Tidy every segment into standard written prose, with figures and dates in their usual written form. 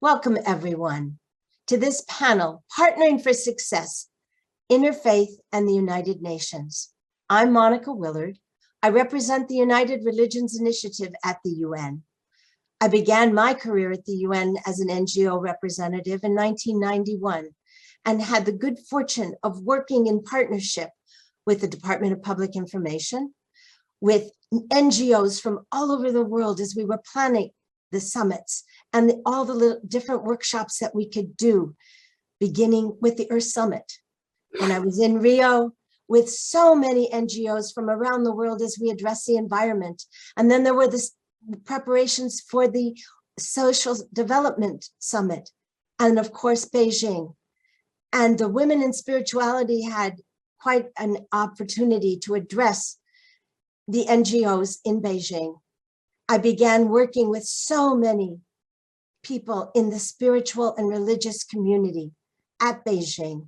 Welcome, everyone, to this panel, Partnering for Success, Interfaith and the United Nations. I'm Monica Willard. I represent the United Religions Initiative at the UN. I began my career at the UN as an NGO representative in 1991 and had the good fortune of working in partnership with the Department of Public Information, with NGOs from all over the world as we were planning the summits and all the little different workshops that we could do, beginning with the Earth Summit. And I was in Rio with so many NGOs from around the world as we addressed the environment. And then there were the preparations for the Social Development Summit, and of course, Beijing. And the Women in Spirituality had quite an opportunity to address the NGOs in Beijing. I began working with so many people in the spiritual and religious community at Beijing.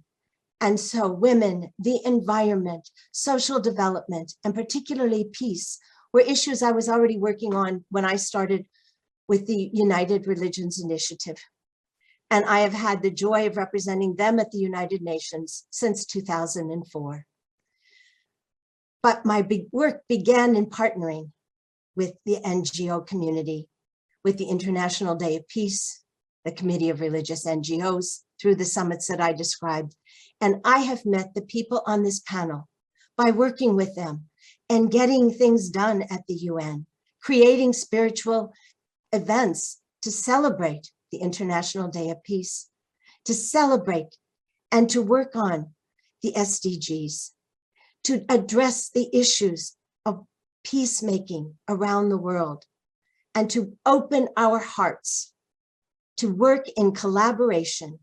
And so women, the environment, social development, and particularly peace were issues I was already working on when I started with the United Religions Initiative. And I have had the joy of representing them at the United Nations since 2004. But my big work began in partnering with the NGO community, with the International Day of Peace, the Committee of Religious NGOs, through the summits that I described. And I have met the people on this panel by working with them and getting things done at the UN, creating spiritual events to celebrate the International Day of Peace, to celebrate and to work on the SDGs, to address the issues of peacemaking around the world, and to open our hearts to work in collaboration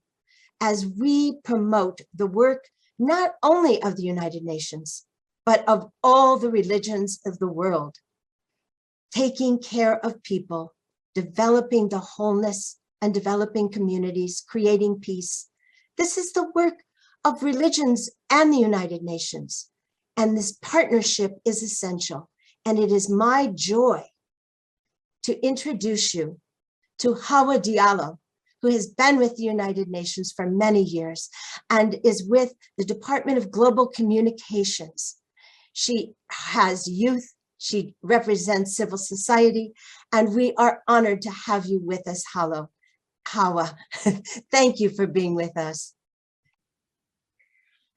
as we promote the work not only of the United Nations, but of all the religions of the world, taking care of people, developing the wholeness and developing communities, creating peace. This is the work of religions and the United Nations. And this partnership is essential. And it is my joy to introduce you to Hawa Diallo, who has been with the United Nations for many years and is with the Department of Global Communications. She has youth, she represents civil society, and we are honored to have you with us, Hawa. Thank you for being with us.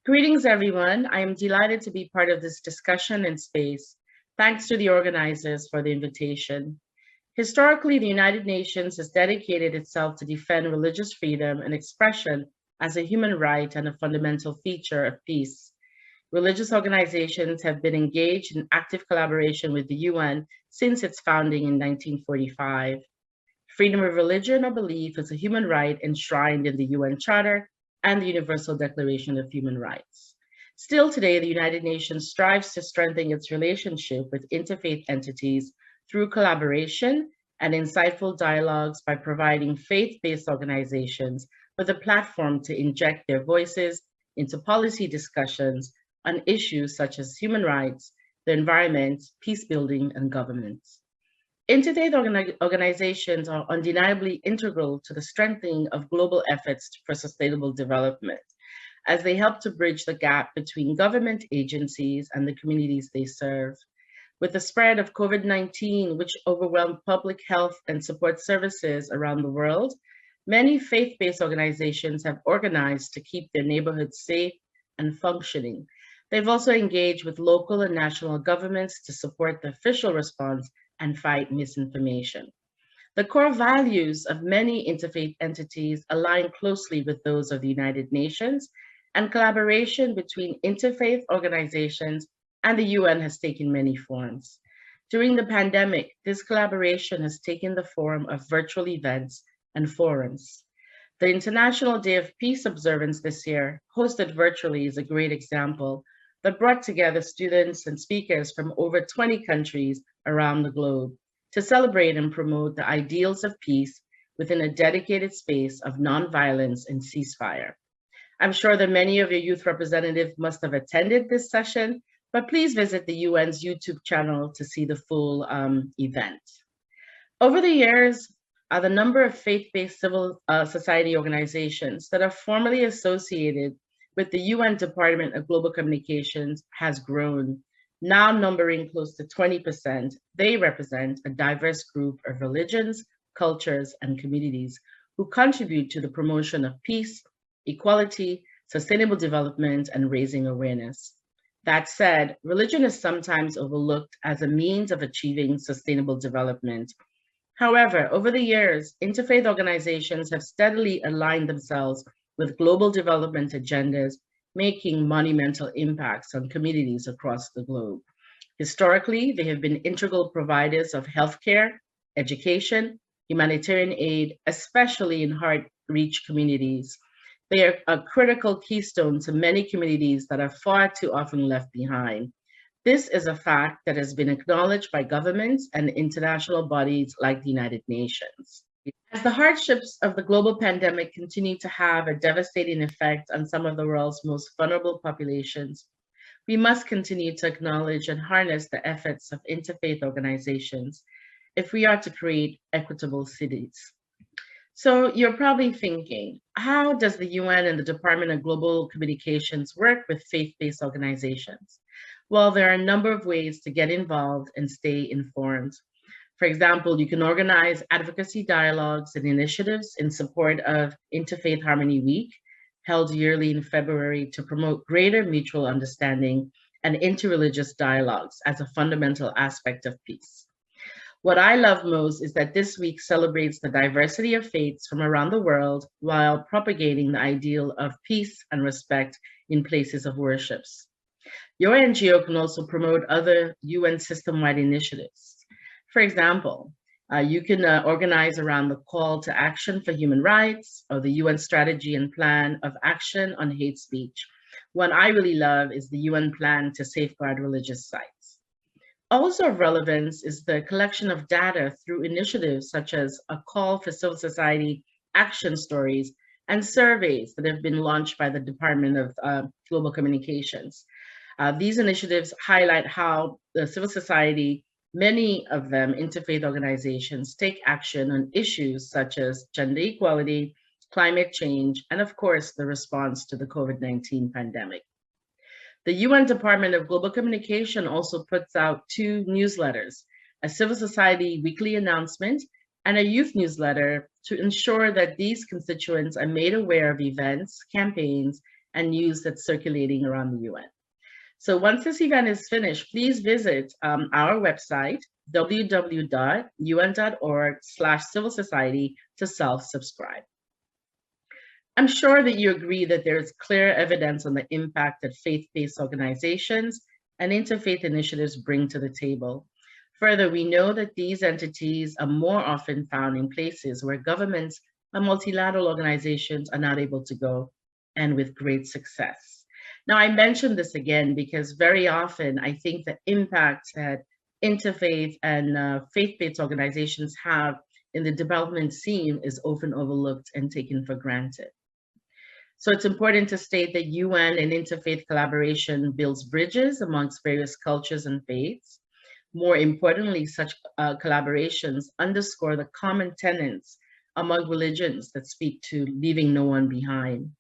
Greetings, everyone. I am delighted to be part of this discussion and space. Thanks to the organizers for the invitation. Historically, the United Nations has dedicated itself to defend religious freedom and expression as a human right and a fundamental feature of peace. Religious organizations have been engaged in active collaboration with the UN since its founding in 1945. Freedom of religion or belief is a human right enshrined in the UN Charter and the Universal Declaration of Human Rights. Still today, the United Nations strives to strengthen its relationship with interfaith entities through collaboration and insightful dialogues by providing faith-based organizations with a platform to inject their voices into policy discussions on issues such as human rights, the environment, peace building, and governance. Interfaith organizations are undeniably integral to the strengthening of global efforts for sustainable development, as they help to bridge the gap between government agencies and the communities they serve. With the spread of COVID-19, which overwhelmed public health and support services around the world, many faith-based organizations have organized to keep their neighborhoods safe and functioning. They've also engaged with local and national governments to support the official response and fight misinformation. The core values of many interfaith entities align closely with those of the United Nations, and collaboration between interfaith organizations and the UN has taken many forms. During the pandemic, this collaboration has taken the form of virtual events and forums. The International Day of Peace observance this year, hosted virtually, is a great example that brought together students and speakers from over 20 countries around the globe to celebrate and promote the ideals of peace within a dedicated space of nonviolence and ceasefire. I'm sure that many of your youth representatives must have attended this session, but please visit the UN's YouTube channel to see the full event. Over the years, the number of faith-based civil society organizations that are formally associated with the UN Department of Global Communications has grown, now numbering close to 20%. They represent a diverse group of religions, cultures, and communities who contribute to the promotion of peace, equality, sustainable development, and raising awareness. That said, religion is sometimes overlooked as a means of achieving sustainable development. However, over the years, interfaith organizations have steadily aligned themselves with global development agendas, making monumental impacts on communities across the globe. Historically, they have been integral providers of healthcare, education, humanitarian aid, especially in hard-reach communities. They are a critical keystone to many communities that are far too often left behind. This is a fact that has been acknowledged by governments and international bodies like the United Nations. As the hardships of the global pandemic continue to have a devastating effect on some of the world's most vulnerable populations, we must continue to acknowledge and harness the efforts of interfaith organizations if we are to create equitable cities. So you're probably thinking, how does the UN and the Department of Global Communications work with faith-based organizations? Well, there are a number of ways to get involved and stay informed. For example, you can organize advocacy dialogues and initiatives in support of Interfaith Harmony Week, held yearly in February to promote greater mutual understanding and interreligious dialogues as a fundamental aspect of peace. What I love most is that this week celebrates the diversity of faiths from around the world while propagating the ideal of peace and respect in places of worships. Your NGO can also promote other UN system-wide initiatives. For example, you can organize around the call to action for human rights or the UN strategy and plan of action on hate speech. One I really love is the UN plan to safeguard religious sites. Also of relevance is the collection of data through initiatives such as a call for civil society action stories and surveys that have been launched by the Department of Global Communications. These initiatives highlight how the civil society, many of them interfaith organizations, take action on issues such as gender equality, climate change, and of course, the response to the COVID-19 pandemic. The UN Department of Global Communication also puts out 2 newsletters, a civil society weekly announcement and a youth newsletter to ensure that these constituents are made aware of events, campaigns, and news that's circulating around the UN. So once this event is finished, please visit our website, www.un.org/civil-society to self-subscribe. I'm sure that you agree that there is clear evidence on the impact that faith-based organizations and interfaith initiatives bring to the table. Further, we know that these entities are more often found in places where governments and multilateral organizations are not able to go, and with great success. Now, I mention this again because very often I think the impact that interfaith and faith-based organizations have in the development scene is often overlooked and taken for granted. So it's important to state that UN and interfaith collaboration builds bridges amongst various cultures and faiths. More importantly, such collaborations underscore the common tenets among religions that speak to leaving no one behind.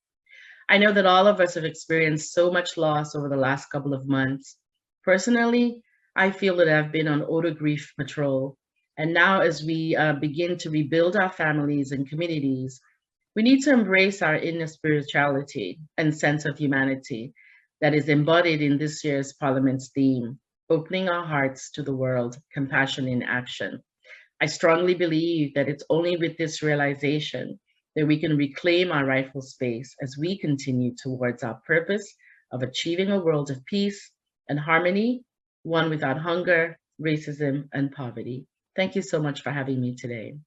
I know that all of us have experienced so much loss over the last couple of months. Personally, I feel that I've been on auto grief patrol. And now as we begin to rebuild our families and communities, we need to embrace our inner spirituality and sense of humanity that is embodied in this year's Parliament's theme, opening our hearts to the world, compassion in action. I strongly believe that it's only with this realization that we can reclaim our rightful space as we continue towards our purpose of achieving a world of peace and harmony, one without hunger, racism, and poverty. Thank you so much for having me today.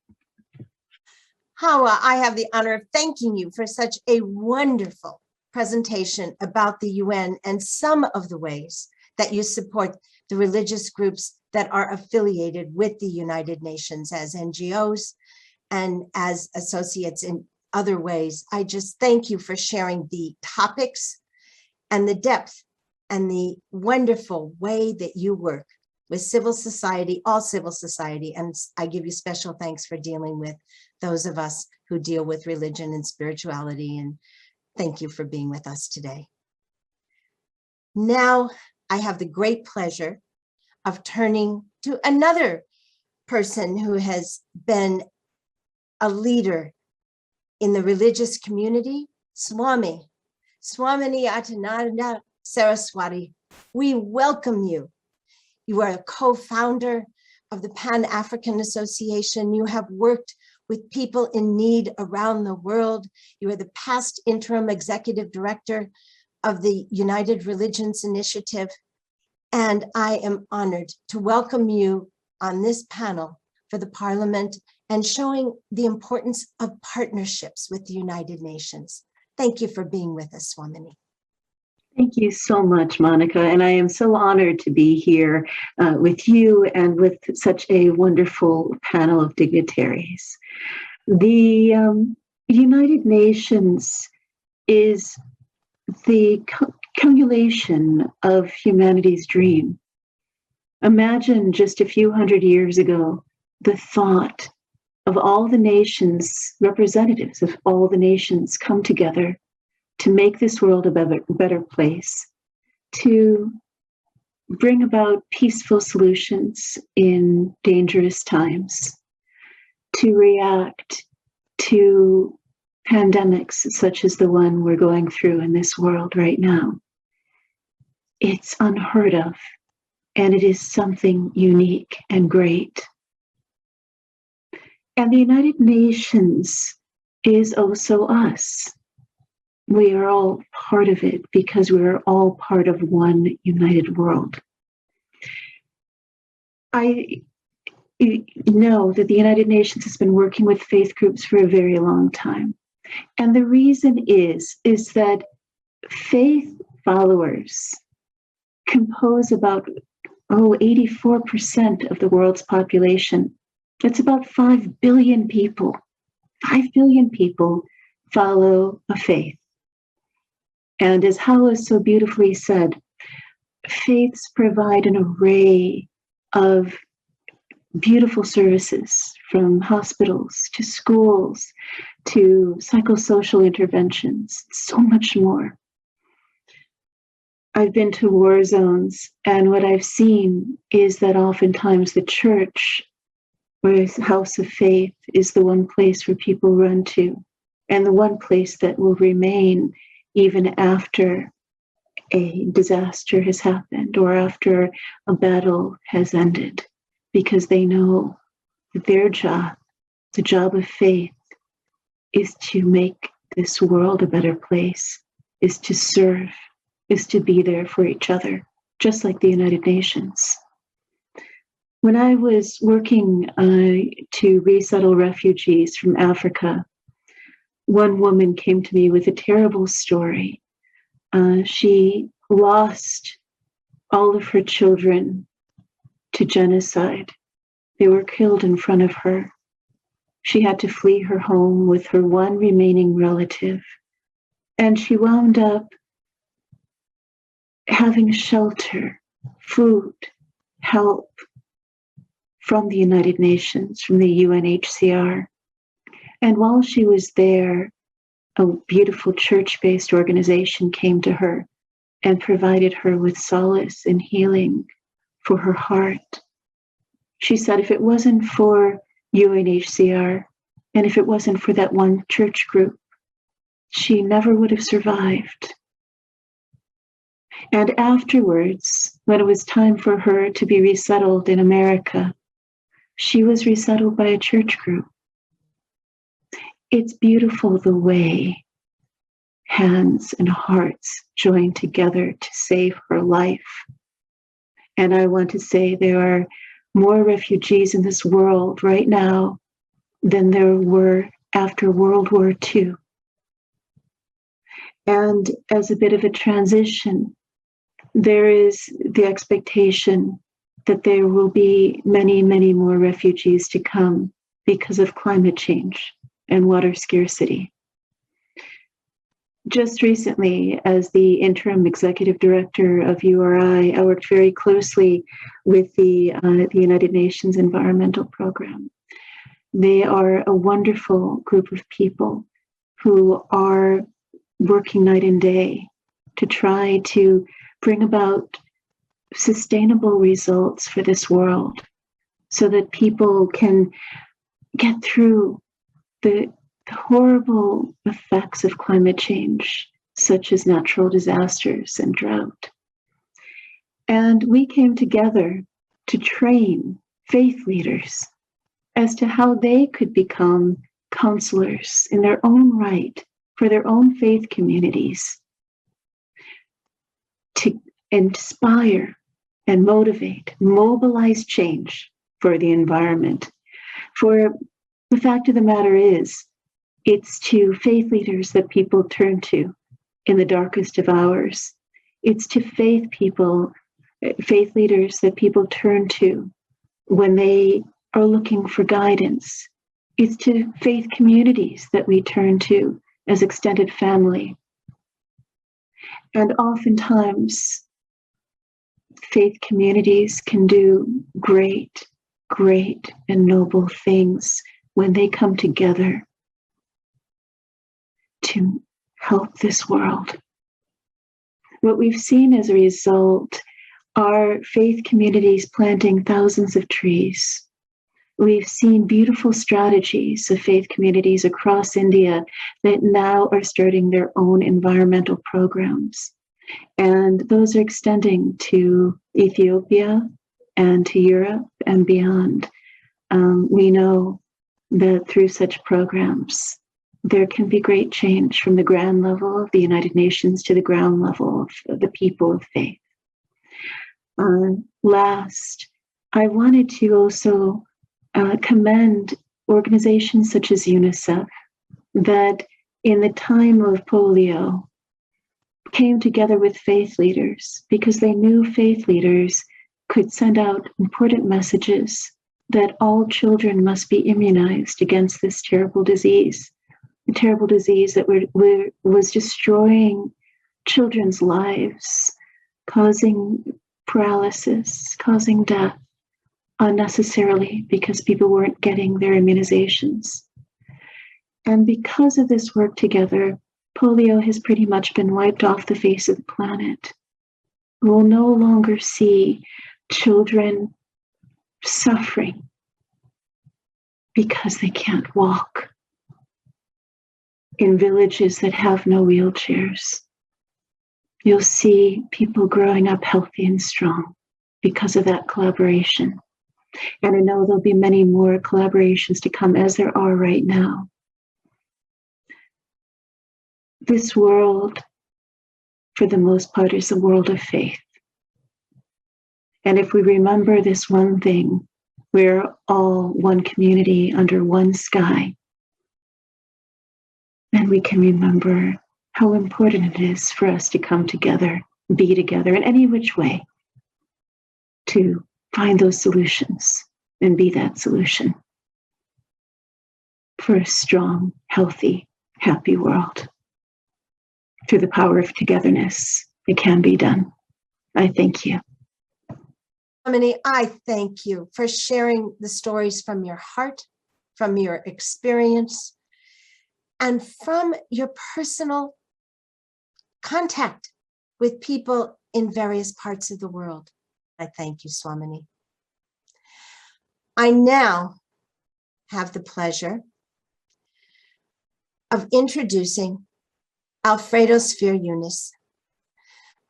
Hawa, I have the honor of thanking you for such a wonderful presentation about the UN and some of the ways that you support the religious groups that are affiliated with the United Nations as NGOs and as associates in other ways. I just thank you for sharing the topics and the depth and the wonderful way that you work with civil society, all civil society, and I give you special thanks for dealing with those of us who deal with religion and spirituality, and thank you for being with us today. Now, I have the great pleasure of turning to another person who has been a leader in the religious community, Swamini Attananda Saraswati. We welcome you. You are a co-founder of the Pan-African Association. You have worked with people in need around the world. You are the past interim executive director of the United Religions Initiative. And I am honored to welcome you on this panel for the Parliament and showing the importance of partnerships with the United Nations. Thank you for being with us, Swamini. Thank you so much, Monica. And I am so honored to be here with you and with such a wonderful panel of dignitaries. The United Nations is the cumulation of humanity's dream. Imagine just a few hundred years ago, the thought of all the nations, representatives of all the nations come together to make this world a better place, to bring about peaceful solutions in dangerous times, to react to pandemics such as the one we're going through in this world right now. It's unheard of, and it is something unique and great. And the United Nations is also us. We are all part of it because we are all part of one united world. I know that the United Nations has been working with faith groups for a very long time. And the reason is that faith followers compose about 84% of the world's population. That's about 5 billion people. 5 billion people follow a faith. And as Hala so beautifully said, faiths provide an array of beautiful services, from hospitals to schools to psychosocial interventions, so much more. I've been to war zones, and what I've seen is that oftentimes the church, or the house of faith, is the one place where people run to, and the one place that will remain even after a disaster has happened or after a battle has ended, because they know that their job, the job of faith, is to make this world a better place, is to serve, is to be there for each other, just like the United Nations. When I was working to resettle refugees from Africa, one woman came to me with a terrible story. She lost all of her children to genocide. They were killed in front of her. She had to flee her home with her one remaining relative. And she wound up having shelter, food, help from the United Nations, from the UNHCR. And while she was there, a beautiful church-based organization came to her and provided her with solace and healing for her heart. She said if it wasn't for UNHCR, and if it wasn't for that one church group, she never would have survived. And afterwards, when it was time for her to be resettled in America, she was resettled by a church group. It's beautiful the way hands and hearts join together to save her life. And I want to say there are more refugees in this world right now than there were after World War II. And as a bit of a transition, there is the expectation that there will be many, many more refugees to come because of climate change and water scarcity. just recently, as the interim executive director of URI, I worked very closely with the United Nations Environmental Program. They are a wonderful group of people who are working night and day to try to bring about sustainable results for this world so that people can get through the horrible effects of climate change, such as natural disasters and drought. And we came together to train faith leaders as to how they could become counselors in their own right for their own faith communities, to inspire and motivate, mobilize change for the environment. For the fact of the matter is, it's to faith leaders that people turn to in the darkest of hours. It's to faith leaders that people turn to when they are looking for guidance. It's to faith communities that we turn to as extended family. And oftentimes, faith communities can do great, great and noble things when they come together to help this world. What we've seen as a result are faith communities planting thousands of trees. We've seen beautiful strategies of faith communities across India that now are starting their own environmental programs. And those are extending to Ethiopia and to Europe and beyond. We know that through such programs, there can be great change from the ground level of the United Nations to the ground level of the people of faith. Last, I wanted to also commend organizations such as UNICEF that in the time of polio came together with faith leaders because they knew faith leaders could send out important messages that all children must be immunized against this terrible disease, a terrible disease that was destroying children's lives, causing paralysis, causing death unnecessarily because people weren't getting their immunizations. And because of this work together, polio has pretty much been wiped off the face of the planet. We'll no longer see children suffering because they can't walk in villages that have no wheelchairs. You'll see people growing up healthy and strong because of that collaboration. And I know there'll be many more collaborations to come, as there are right now. This world, for the most part, is a world of faith. And if we remember this one thing, we're all one community under one sky, then we can remember how important it is for us to come together, be together in any which way, to find those solutions and be that solution for a strong, healthy, happy world. Through the power of togetherness, it can be done. I thank you. Harmony, I thank you for sharing the stories from your heart, from your experience, and from your personal contact with people in various parts of the world. I thank you, Swamini. I now have the pleasure of introducing Alfredo Sphere-Yunis,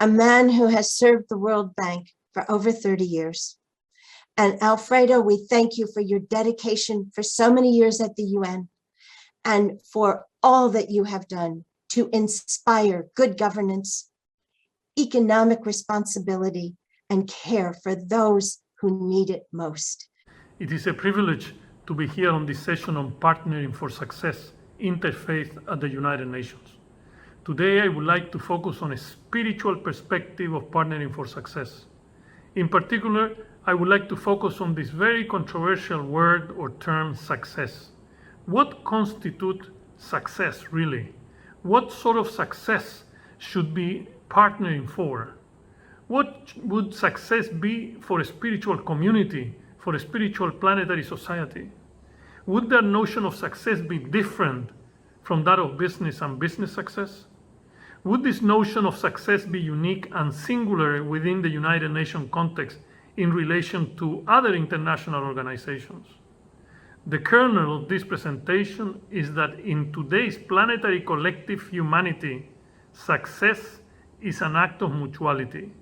a man who has served the World Bank for over 30 years. And Alfredo, we thank you for your dedication for so many years at the UN and for all that you have done to inspire good governance, economic responsibility, and care for those who need it most. It is a privilege to be here on this session on Partnering for Success, Interfaith at the United Nations. Today, I would like to focus on a spiritual perspective of partnering for success. In particular, I would like to focus on this very controversial word or term, success. What constitutes success really? What sort of success should be partnering for? What would success be for a spiritual community, for a spiritual planetary society? Would that notion of success be different from that of business and business success? Would this notion of success be unique and singular within the United Nations context in relation to other international organizations? The kernel of this presentation is that in today's planetary collective humanity, success is an act of mutuality,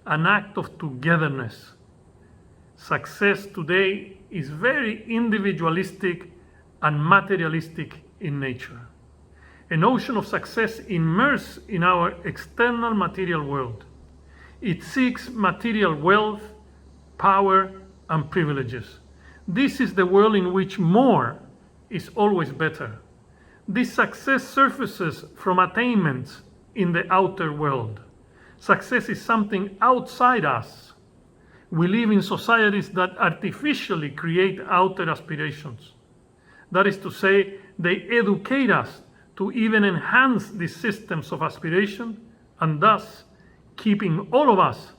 an act of togetherness. Success today is very individualistic and materialistic in nature. A notion of success immersed in our external material world. It seeks material wealth, power, and privileges. This is the world in which more is always better. This success surfaces from attainments in the outer world. Success is something outside us. We live in societies that artificially create outer aspirations. That is to say, they educate us to even enhance these systems of aspiration and thus keeping all of us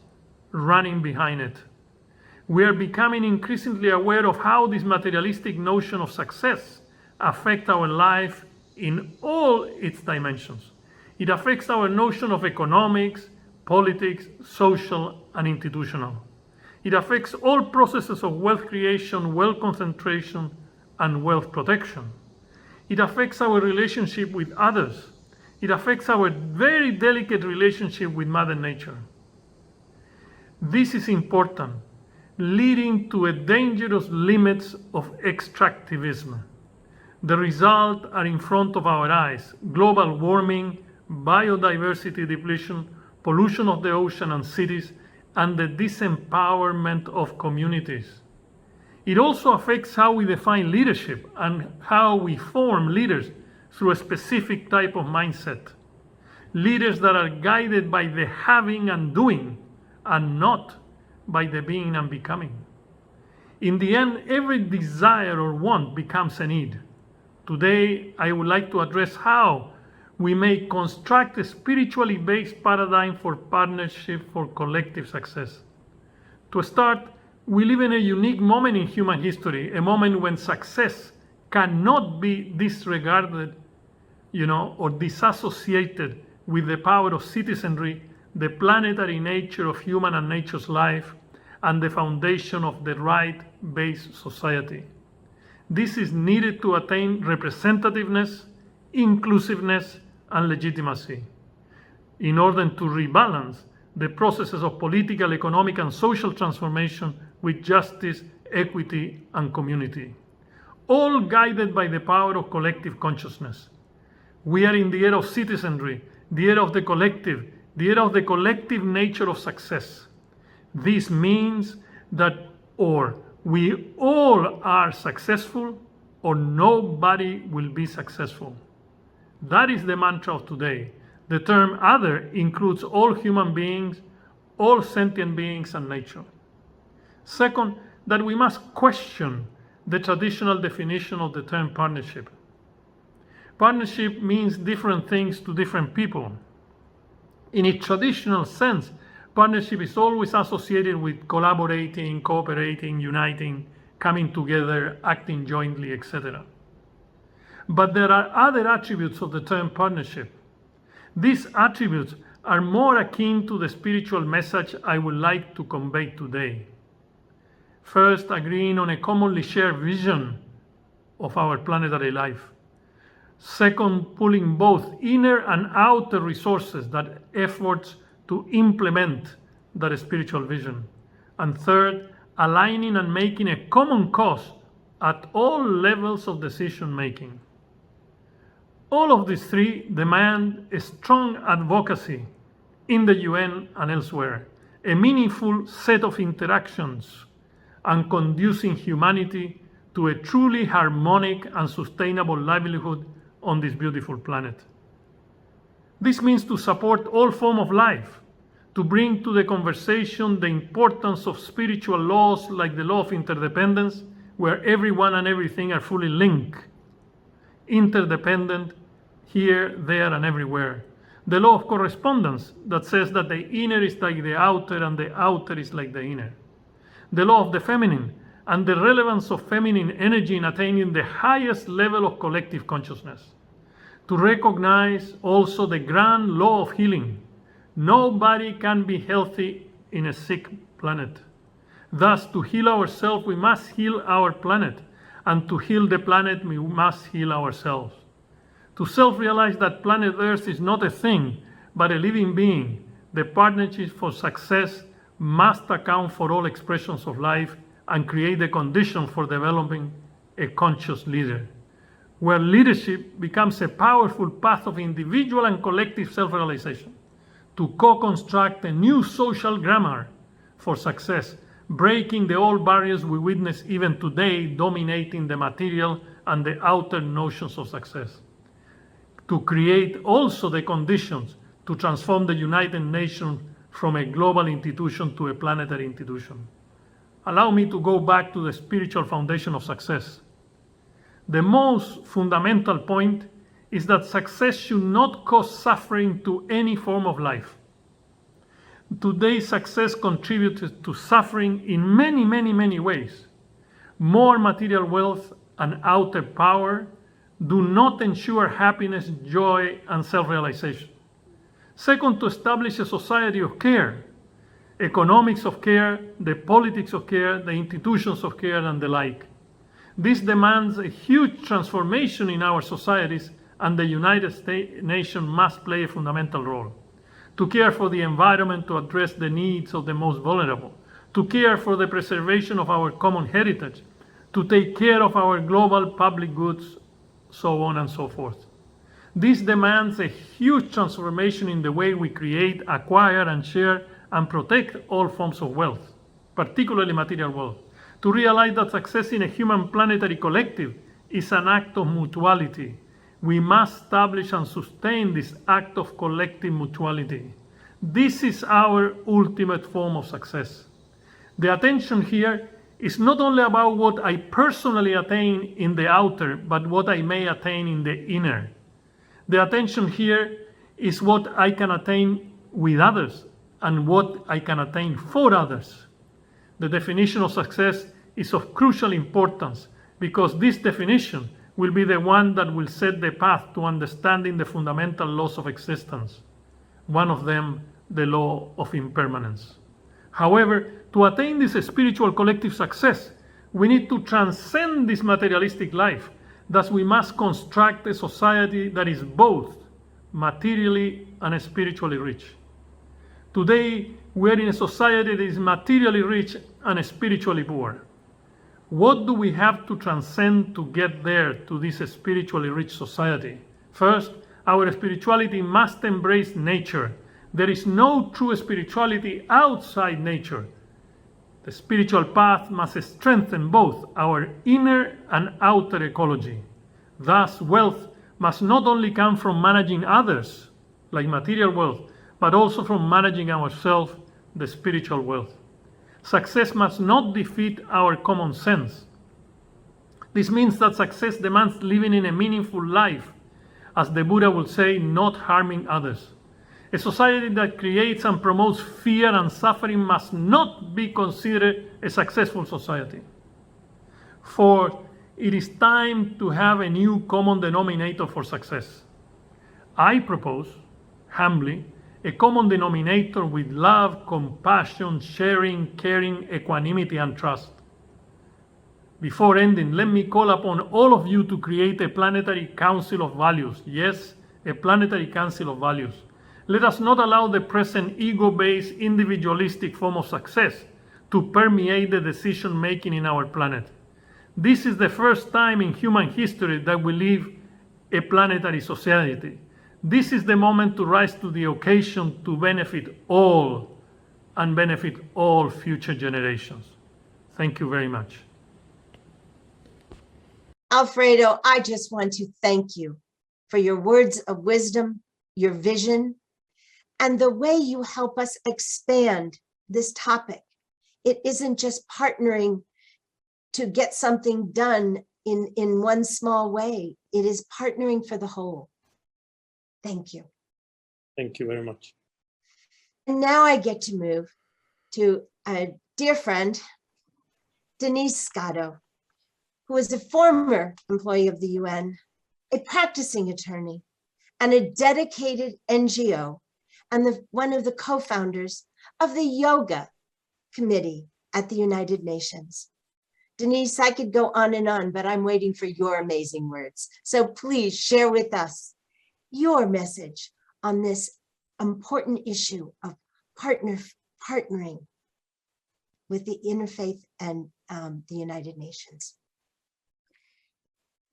running behind it. We are becoming increasingly aware of how this materialistic notion of success affects our life in all its dimensions. It affects our notion of economics, politics, social, and institutional. It affects all processes of wealth creation, wealth concentration, and wealth protection. It affects our relationship with others. It affects our very delicate relationship with Mother Nature. This is important, leading to a dangerous limits of extractivism. The results are in front of our eyes: global warming, biodiversity depletion, pollution of the ocean and cities, and the disempowerment of communities. It also affects how we define leadership and how we form leaders through a specific type of mindset. Leaders that are guided by the having and doing, and not by the being and becoming. In the end, every desire or want becomes a need. Today, I would like to address how we may construct a spiritually based paradigm for partnership for collective success. To start, we live in a unique moment in human history, a moment when success cannot be disregarded, or disassociated with the power of citizenry, the planetary nature of human and nature's life, and the foundation of the right-based society. This is needed to attain representativeness, inclusiveness, and legitimacy. In order to rebalance the processes of political, economic, and social transformation with justice, equity, and community, all guided by the power of collective consciousness. We are in the era of citizenry, the era of the collective, the era of the collective nature of success. This means that or we all are successful or nobody will be successful. That is the mantra of today. The term other includes all human beings, all sentient beings, and nature. Second, that we must question the traditional definition of the term partnership. Partnership means different things to different people. In its traditional sense, partnership is always associated with collaborating, cooperating, uniting, coming together, acting jointly, etc. But there are other attributes of the term partnership. These attributes are more akin to the spiritual message I would like to convey today. First, agreeing on a commonly shared vision of our planetary life. Second, pulling both inner and outer resources, that efforts to implement that spiritual vision. And third, aligning and making a common cause at all levels of decision making. All of these three demand a strong advocacy in the UN and elsewhere, a meaningful set of interactions, and conducing humanity to a truly harmonic and sustainable livelihood on this beautiful planet. This means to support all forms of life, to bring to the conversation the importance of spiritual laws like the law of interdependence, where everyone and everything are fully linked, interdependent, here, there, and everywhere. The law of correspondence that says that the inner is like the outer and the outer is like the inner. The law of the feminine and the relevance of feminine energy in attaining the highest level of collective consciousness. To recognize also the grand law of healing. Nobody can be healthy in a sick planet. Thus, to heal ourselves, we must heal our planet, and to heal the planet, we must heal ourselves. To self-realize that planet Earth is not a thing, but a living being, the partnership for success must account for all expressions of life and create the condition for developing a conscious leader, where leadership becomes a powerful path of individual and collective self-realization, to co-construct a new social grammar for success, breaking the old barriers we witness even today dominating the material and the outer notions of success, to create also the conditions to transform the United Nations from a global institution to a planetary institution. Allow me to go back to the spiritual foundation of success. The most fundamental point is that success should not cause suffering to any form of life. Today, success contributes to suffering in many ways. More material wealth and outer power do not ensure happiness, joy, and self-realization. Second, to establish a society of care, economics of care, the politics of care, the institutions of care, and the like. This demands a huge transformation in our societies, and the United Nations must play a fundamental role. To care for the environment, to address the needs of the most vulnerable, to care for the preservation of our common heritage, to take care of our global public goods, so on and so forth. This demands a huge transformation in the way we create, acquire, and share and protect all forms of wealth, particularly material wealth, to realize that success in a human planetary collective is an act of mutuality. We must establish and sustain this act of collective mutuality. This is our ultimate form of success. The attention here is not only about what I personally attain in the outer, but what I may attain in the inner. The attention here is what I can attain with others and what I can attain for others. The definition of success is of crucial importance because this definition will be the one that will set the path to understanding the fundamental laws of existence. One of them, the law of impermanence. However, to attain this spiritual collective success, we need to transcend this materialistic life. Thus, we must construct a society that is both materially and spiritually rich. Today, we are in a society that is materially rich and spiritually poor. What do we have to transcend to get there to this spiritually rich society? First, our spirituality must embrace nature. There is no true spirituality outside nature. The spiritual path must strengthen both our inner and outer ecology. Thus, wealth must not only come from managing others, like material wealth, but also from managing ourselves, the spiritual wealth. Success must not defeat our common sense. This means that success demands living in a meaningful life, as the Buddha would say, not harming others. A society that creates and promotes fear and suffering must not be considered a successful society. Fourth, it is time to have a new common denominator for success. I propose, humbly, a common denominator with love, compassion, sharing, caring, equanimity, and trust. Before ending, let me call upon all of you to create a planetary council of values. Yes, a planetary council of values. Let us not allow the present ego-based, individualistic form of success to permeate the decision-making in our planet. This is the first time in human history that we live a planetary society. This is the moment to rise to the occasion to benefit all and benefit all future generations. Thank you very much. Alfredo, I just want to thank you for your words of wisdom, your vision, and the way you help us expand this topic. It isn't just partnering to get something done in one small way. It is partnering for the whole. Thank you. Thank you very much. And now I get to move to a dear friend, Denise Scotto, who is a former employee of the UN, a practicing attorney, and a dedicated NGO, and one of the co-founders of the Yoga Committee at the United Nations. Denise, I could go on, but I'm waiting for your amazing words. So please share with us your message on this important issue of partnering with the Interfaith and the United Nations.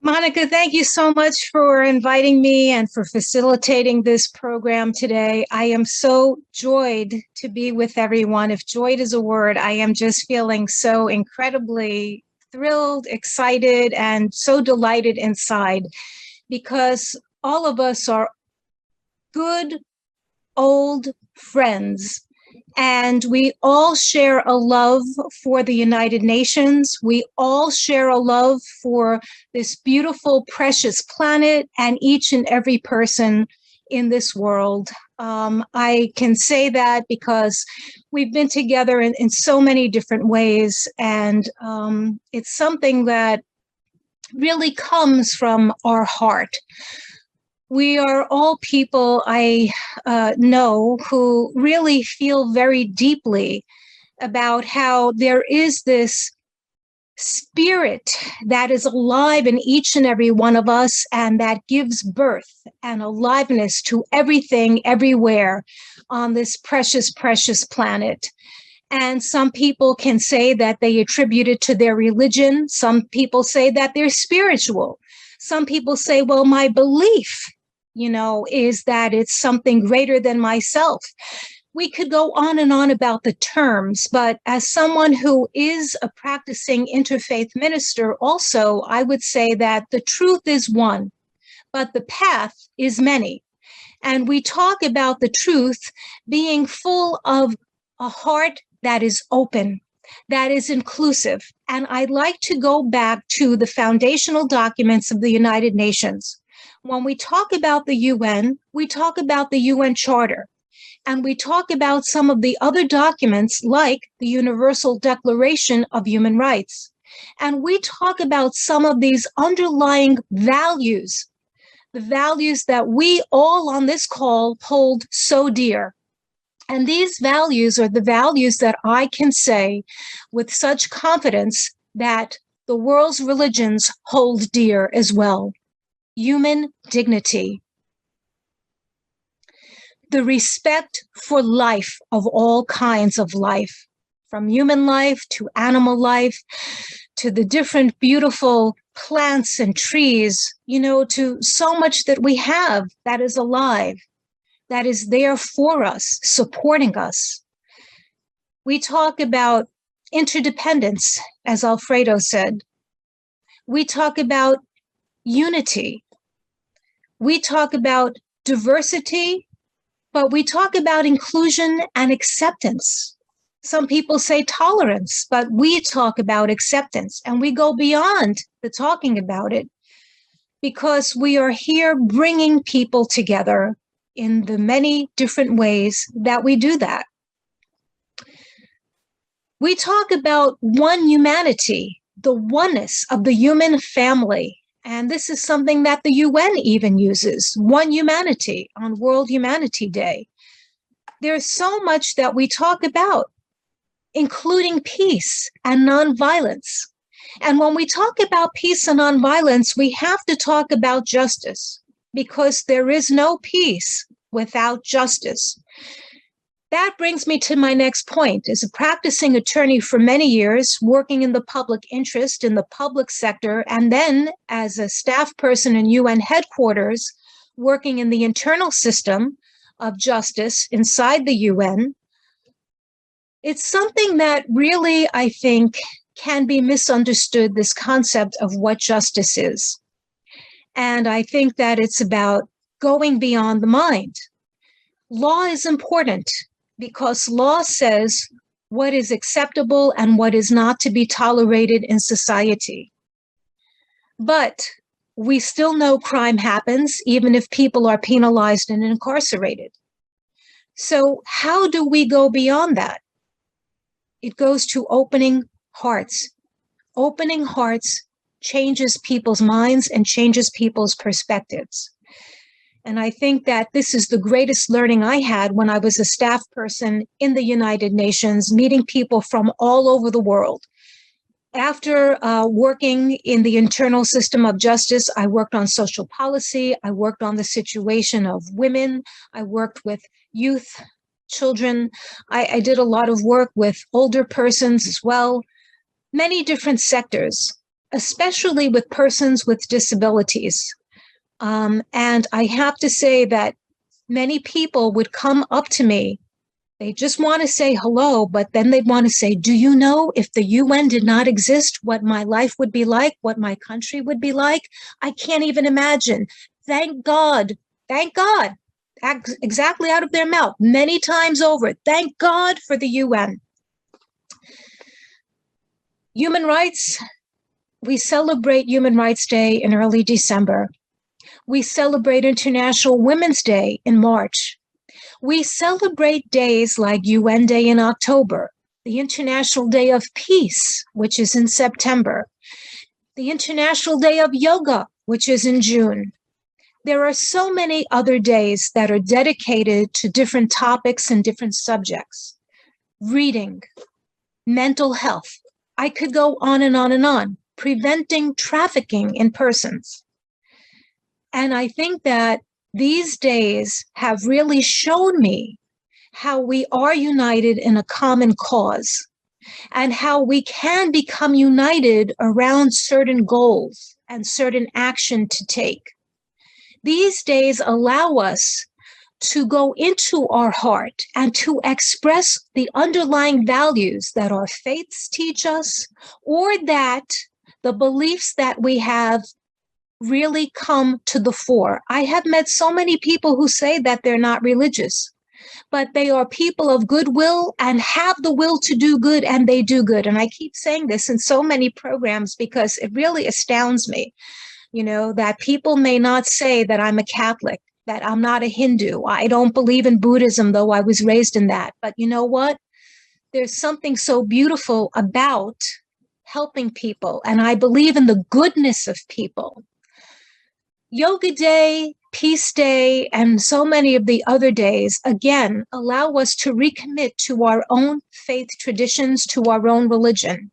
Monica, thank you so much for inviting me and for facilitating this program today. I am so joyed to be with everyone. If joyed is a word, I am just feeling so incredibly thrilled, excited, and so delighted inside, because all of us are good old friends. And we all share a love for the United Nations. We all share a love for this beautiful, precious planet and each and every person in this world. I can say that because we've been together in so many different ways. And it's something that really comes from our heart. We are all people I know who really feel very deeply about how there is this spirit that is alive in each and every one of us, and that gives birth and aliveness to everything, everywhere on this precious, precious planet. And some people can say that they attribute it to their religion. Some people say that they're spiritual. Some people say, well, my belief, is that it's something greater than myself. We could go on about the terms, but as someone who is a practicing interfaith minister also, I would say that the truth is one, but the path is many. And we talk about the truth being full of a heart that is open, that is inclusive. And I'd like to go back to the foundational documents of the United Nations. When we talk about the UN, we talk about the UN Charter, and we talk about some of the other documents like the Universal Declaration of Human Rights. And we talk about some of these underlying values, the values that we all on this call hold so dear. And these values are the values that I can say with such confidence that the world's religions hold dear as well. Human dignity, the respect for life of all kinds of life, from human life to animal life, to the different beautiful plants and trees, to so much that we have that is alive, that is there for us, supporting us. We talk about interdependence, as Alfredo said. We talk about unity. We talk about diversity, but we talk about inclusion and acceptance. Some people say tolerance, but we talk about acceptance, and we go beyond the talking about it because we are here bringing people together in the many different ways that we do that. We talk about one humanity, the oneness of the human family. And this is something that the UN even uses, one humanity on World Humanity Day. There's so much that we talk about, including peace and nonviolence. And when we talk about peace and nonviolence, we have to talk about justice, because there is no peace without justice. That brings me to my next point. As a practicing attorney for many years, working in the public interest in the public sector, and then as a staff person in UN headquarters, working in the internal system of justice inside the UN, it's something that really, I think, can be misunderstood, this concept of what justice is. And I think that it's about going beyond the mind. Law is important, because law says what is acceptable and what is not to be tolerated in society. But we still know crime happens, even if people are penalized and incarcerated. So how do we go beyond that? It goes to opening hearts. Opening hearts changes people's minds and changes people's perspectives. And I think that this is the greatest learning I had when I was a staff person in the United Nations, meeting people from all over the world. After working in the internal system of justice, I worked on social policy. I worked on the situation of women. I worked with youth, children. I did a lot of work with older persons as well, many different sectors, especially with persons with disabilities. And I have to say that many people would come up to me. They just want to say hello, but then they want to say, do you know if the UN did not exist, what my life would be like, what my country would be like? I can't even imagine. Thank God. Thank God. Exactly out of their mouth, many times over. Thank God for the UN. Human rights. We celebrate Human Rights Day in early December. We celebrate International Women's Day in March. We celebrate days like UN Day in October, the International Day of Peace, which is in September, the International Day of Yoga, which is in June. There are so many other days that are dedicated to different topics and different subjects. Reading, mental health. I could go on and on and on. Preventing trafficking in persons. And I think that these days have really shown me how we are united in a common cause and how we can become united around certain goals and certain action to take. These days allow us to go into our heart and to express the underlying values that our faiths teach us, or that the beliefs that we have really come to the fore. I have met so many people who say that they're not religious, but they are people of goodwill and have the will to do good, and they do good. And I keep saying this in so many programs because it really astounds me, that people may not say that I'm a Catholic, that I'm not a Hindu. I don't believe in Buddhism, though I was raised in that. But you know what? There's something so beautiful about helping people, and I believe in the goodness of people. Yoga Day, Peace Day, and so many of the other days, again, allow us to recommit to our own faith traditions, to our own religion.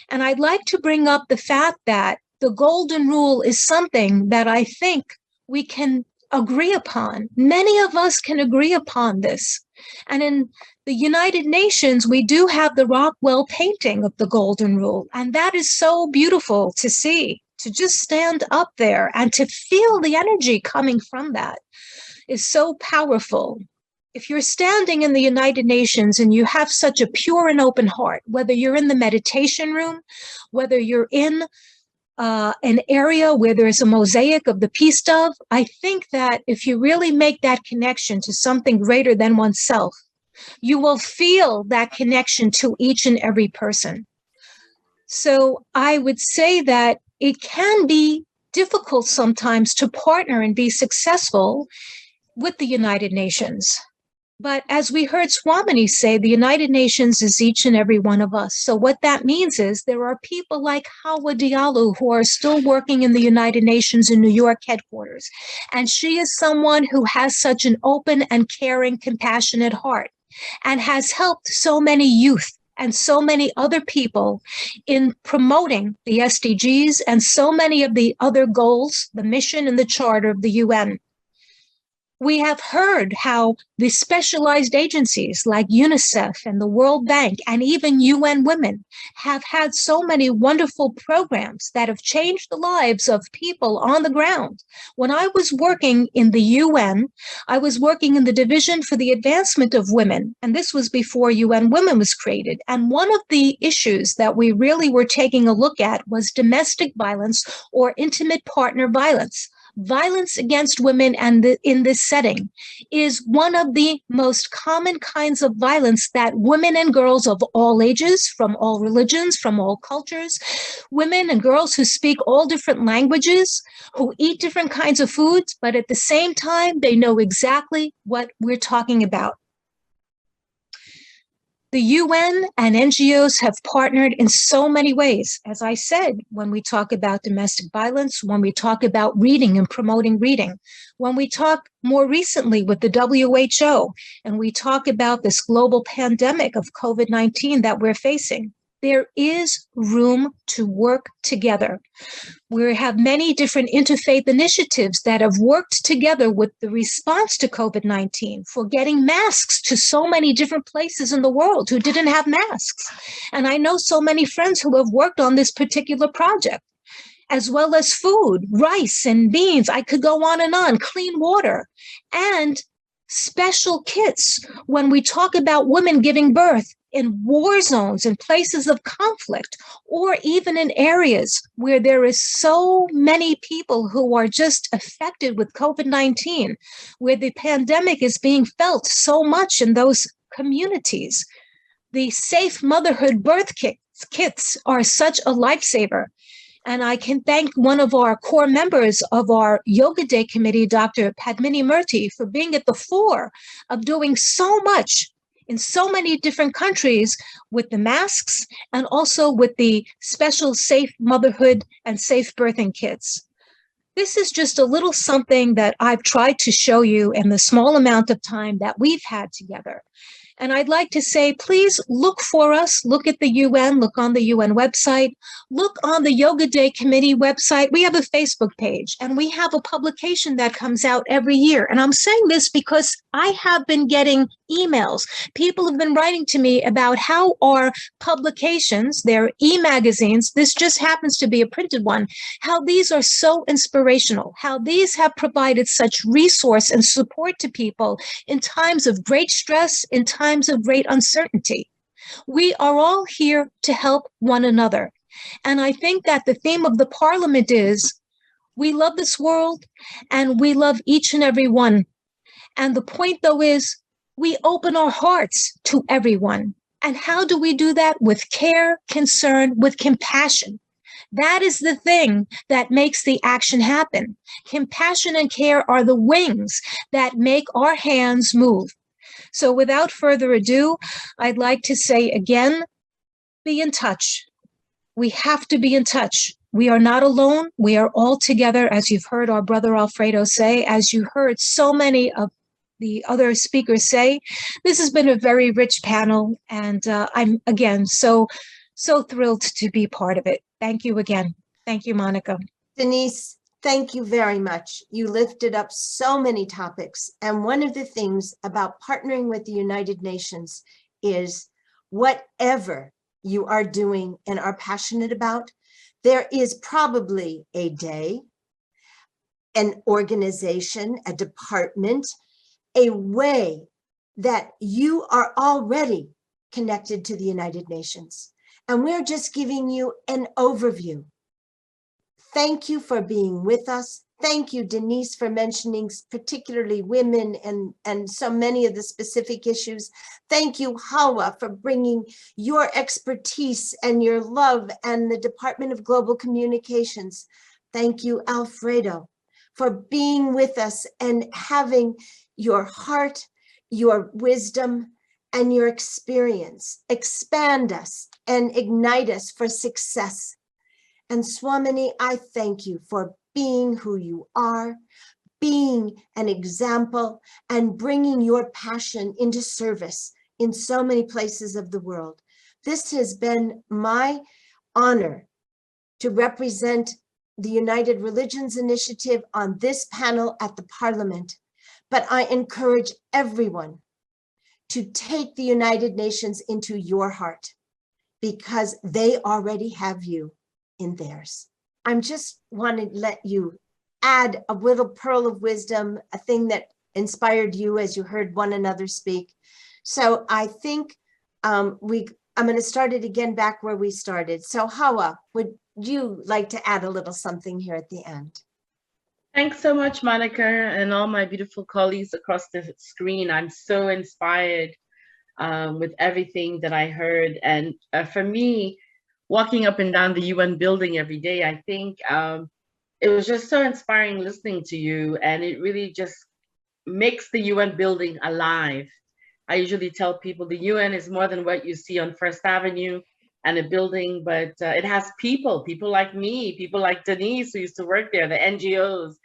And I'd like to bring up the fact that the Golden Rule is something that I think we can agree upon. Many of us can agree upon this. And in the United Nations, we do have the Rockwell painting of the Golden Rule. And that is so beautiful to see. To just stand up there and to feel the energy coming from that is so powerful. If you're standing in the United Nations and you have such a pure and open heart, whether you're in the meditation room, whether you're in an area where there's a mosaic of the peace dove, I think that if you really make that connection to something greater than oneself, you will feel that connection to each and every person. So I would say that it can be difficult sometimes to partner and be successful with the United Nations. But as we heard Swamini say, the United Nations is each and every one of us. So what that means is there are people like Hawa Diallo who are still working in the United Nations in New York headquarters. And she is someone who has such an open and caring, compassionate heart and has helped so many youth and so many other people in promoting the SDGs and so many of the other goals, the mission and the charter of the UN. We have heard how the specialized agencies like UNICEF and the World Bank and even UN Women have had so many wonderful programs that have changed the lives of people on the ground. When I was working in the UN, I was working in the Division for the Advancement of Women, and this was before UN Women was created. And one of the issues that we really were taking a look at was domestic violence or intimate partner violence. Violence against women in this setting is one of the most common kinds of violence that women and girls of all ages, from all religions, from all cultures, women and girls who speak all different languages, who eat different kinds of foods, but at the same time, they know exactly what we're talking about. The UN and NGOs have partnered in so many ways. As I said, when we talk about domestic violence, when we talk about reading and promoting reading, when we talk more recently with the WHO, and we talk about this global pandemic of COVID-19 that we're facing, there is room to work together. We have many different interfaith initiatives that have worked together with the response to COVID-19 for getting masks to so many different places in the world who didn't have masks. And I know so many friends who have worked on this particular project, as well as food, rice and beans. I could go on, clean water, and special kits when we talk about women giving birth in war zones, in places of conflict, or even in areas where there is so many people who are just affected with COVID-19, where the pandemic is being felt so much in those communities. The safe motherhood birth kits are such a lifesaver. And I can thank one of our core members of our Yoga Day committee, Dr. Padmini Murthy, for being at the fore of doing so much in so many different countries with the masks and also with the special safe motherhood and safe birthing kits. This is just a little something that I've tried to show you in the small amount of time that we've had together. And I'd like to say, please look for us, look at the UN, look on the UN website, look on the Yoga Day Committee website. We have a Facebook page and we have a publication that comes out every year. And I'm saying this because I have been getting emails. People have been writing to me about how our publications, their e-magazines, this just happens to be a printed one, how these are so inspirational, how these have provided such resource and support to people in times of great stress, in times of great uncertainty. We are all here to help one another. And I think that the theme of the Parliament is, we love this world and we love each and every one. And the point, though, is we open our hearts to everyone. And how do we do that? With care, concern, with compassion. That is the thing that makes the action happen. Compassion and care are the wings that make our hands move. So without further ado, I'd like to say again, be in touch. We have to be in touch. We are not alone. We are all together, as you've heard our brother Alfredo say, as you heard so many of the other speakers say. This has been a very rich panel, and I'm, again, so thrilled to be part of it. Thank you again. Thank you, Monica. Denise, thank you very much. You lifted up so many topics. And one of the things about partnering with the United Nations is whatever you are doing and are passionate about, there is probably a day, an organization, a department, a way that you are already connected to the United Nations. And we're just giving you an overview. Thank you for being with us. Thank you, Denise, for mentioning particularly women and so many of the specific issues. Thank you, Hawa, for bringing your expertise and your love and the Department of Global Communications. Thank you, Alfredo, for being with us and having your heart, your wisdom, and your experience expand us and ignite us for success. And Swamini, I thank you for being who you are, being an example, and bringing your passion into service in so many places of the world. This has been my honor to represent the United Religions Initiative on this panel at the Parliament, but I encourage everyone to take the United Nations into your heart because they already have you in theirs. I'm just want to let you add a little pearl of wisdom, a thing that inspired you as you heard one another speak. So I think I'm going to start it again back where we started. So Hawa, would you like to add a little something here at the end? Thanks so much, Monica, and all my beautiful colleagues across the screen. I'm so inspired with everything that I heard. And for me, walking up and down the UN building every day, I think it was just so inspiring listening to you. And it really just makes the UN building alive. I usually tell people the UN is more than what you see on First Avenue and a building, but it has people like me, people like Denise, who used to work there, the NGOs,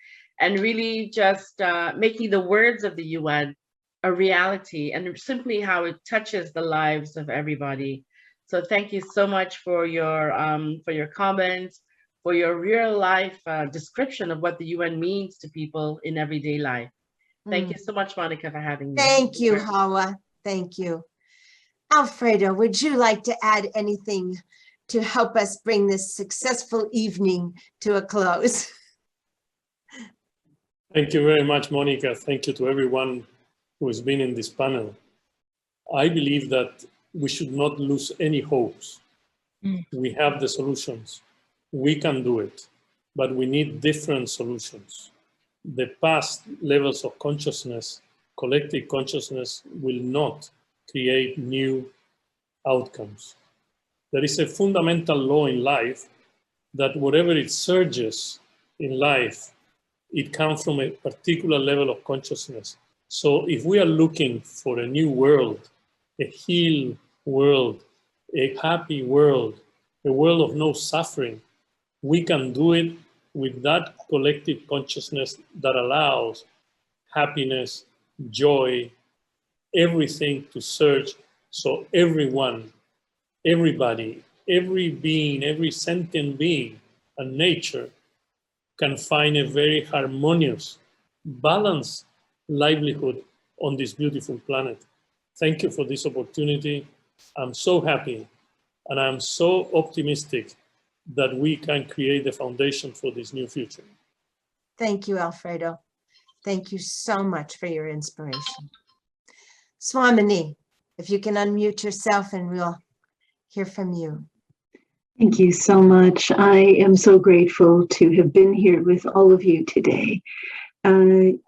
and really just making the words of the UN a reality and simply how it touches the lives of everybody. So thank you so much for your comments, for your real life description of what the UN means to people in everyday life. Thank you so much, Monica, for having me. Thank you, Hawa. Thank you. Alfredo, would you like to add anything to help us bring this successful evening to a close? Thank you very much, Monica. Thank you to everyone who has been in this panel. I believe that we should not lose any hopes. We have the solutions. We can do it, but we need different solutions. The past levels of consciousness, collective consciousness, will not create new outcomes. There is a fundamental law in life that whatever it surges in life, it comes from a particular level of consciousness. So if we are looking for a new world, a healed world, a happy world, a world of no suffering, we can do it with that collective consciousness that allows happiness, joy, everything to surge, so everyone, everybody, every being, every sentient being and nature can find a very harmonious, balanced livelihood on this beautiful planet. Thank you for this opportunity. I'm so happy and I'm so optimistic that we can create the foundation for this new future. Thank you, Alfredo. Thank you so much for your inspiration. Swamini, if you can unmute yourself and we'll hear from you. Thank you so much. I am so grateful to have been here with all of you today. I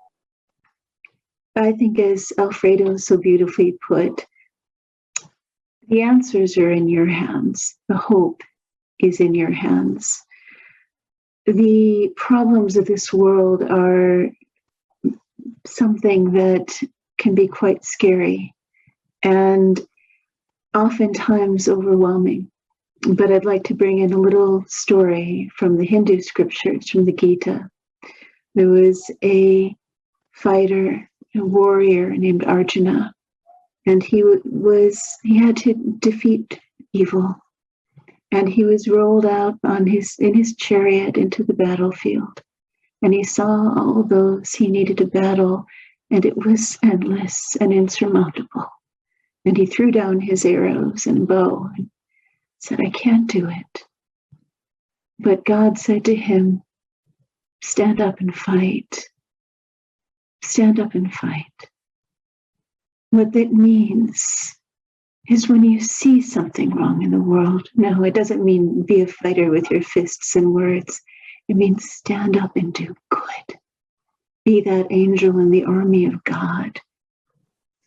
think, as Alfredo so beautifully put, the answers are in your hands. The hope is in your hands. The problems of this world are something that can be quite scary and oftentimes overwhelming. But I'd like to bring in a little story from the Hindu scriptures, from the Gita. There was a fighter, a warrior named Arjuna, and he had to defeat evil. And he was rolled out in his chariot into the battlefield. And he saw all those he needed to battle, and it was endless and insurmountable. And he threw down his arrows and bow and said, I can't do it. But God said to him, stand up and fight. Stand up and fight. What that means is when you see something wrong in the world, no, it doesn't mean be a fighter with your fists and words. It means stand up and do good. Be that angel in the army of God.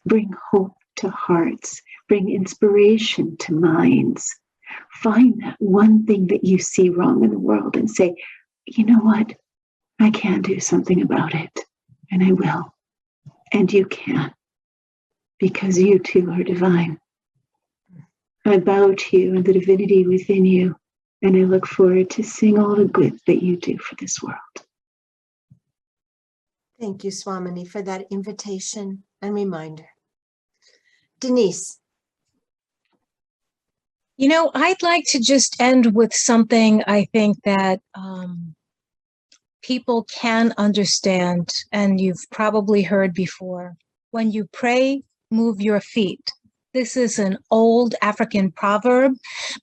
Bring hope to hearts. Bring inspiration to minds. Find that one thing that you see wrong in the world and say, you know what? I can do something about it. And I will. And you can. Because you too are divine. I bow to you and the divinity within you. And I look forward to seeing all the good that you do for this world. Thank you, Swamini, for that invitation and reminder. Denise. You know, I'd like to just end with something I think that people can understand, and you've probably heard before. When you pray, move your feet. This is an old African proverb,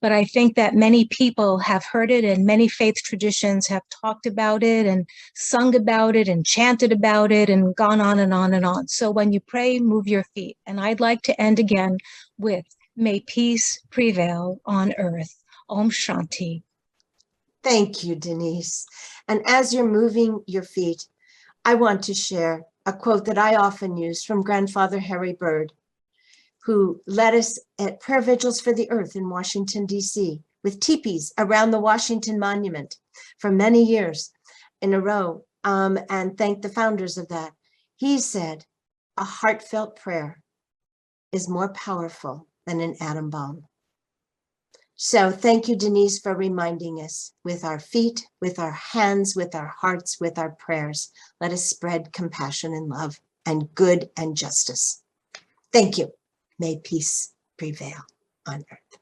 but I think that many people have heard it and many faith traditions have talked about it and sung about it and chanted about it and gone on and on and on. So when you pray, move your feet. And I'd like to end again with, may peace prevail on earth. Om Shanti. Thank you, Denise. And as you're moving your feet, I want to share a quote that I often use from Grandfather Harry Bird, who led us at prayer vigils for the earth in Washington, D.C., with teepees around the Washington Monument for many years in a row, and thanked the founders of that. He said, a heartfelt prayer is more powerful than an atom bomb. So thank you, Denise, for reminding us with our feet, with our hands, with our hearts, with our prayers. Let us spread compassion and love and good and justice. Thank you. May peace prevail on earth.